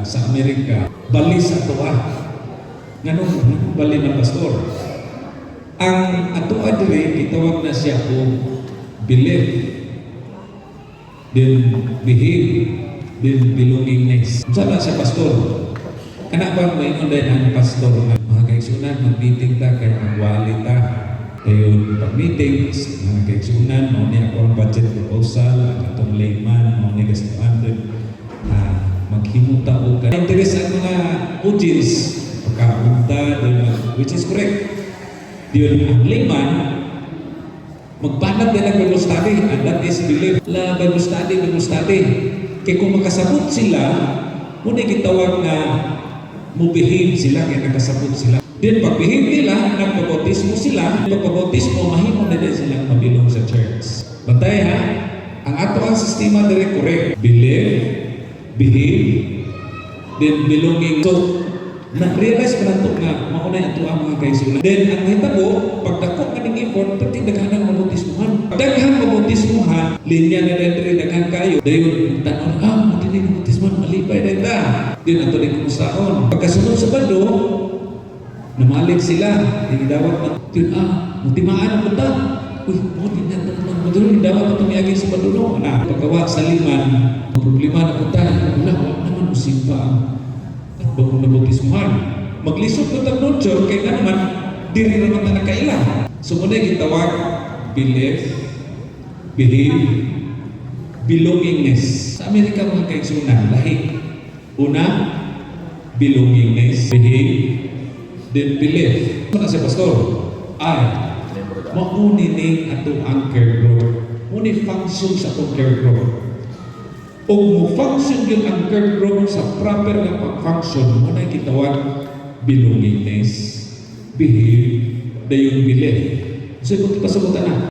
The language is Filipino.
sa Amerika, bali sa atoa. Nganong bali man pastor? Ang atoa diri gitawag na siya og belief, then behave, then belongingness. Sana siya pastor. Kana ba may unday ang pastor nga mga kaigsunan mag-meeting ta kay magwali ta. Kayo pag-meetings, mga kaigsunan, mo ni ako ang budget proposal, ang atong layman, mo ni gastuan din maghimuta o ka. Interes ang mga audience, pagkapunta, which is correct. Diyon ang layman, magbanat din ang Bible study, and that is belief. La Bible study. Kaya kung makasabot sila, muna gitawag na mubehave sila, kaya nakasabot sila. Then pag-behave nila, nagpabautismo sila, pagpabautismo, mahimo na din silang mabilong sa church. Bantay ha, ang ato ang sistema dire correct. Believe, behave, then belonging. So, na-realize pa na ito nga, maunay ato ang mga kaisunan. Then, ang hitabo, pagdakot ka ng effort, pati daghanang mabautismuhan. Daghang mabautismuhan, linya na rin daghang kayo. Dayon, tanon, matinig mabautismuhan, malipay na ita. Then, ato rin kumustaon. Pagkasunod sa bando, namalik sila, dinidawat na, mutimaan ang punta. Uy, din na dinidawat na tumiyagin sa paduno. Pagkawa sa liman, problema na punta, wala naman usimpa ang bagong nabautismuhan. Maglisod ko ng nurture, kaya nga naman, diri naman na nakailang. So muna gitawag, belief, behave, belongingness. Sa Amerika mga kaigsunan, lahi. Una, belongingness, behave, then belief. Ano si pastor? Mauni ni atong anchor group. Muni function sa atong care group. O mo-function yung anchor group sa proper na pag-function, muna kitawag belongingness, behave, dayon belief. So, kung ipasagutan na.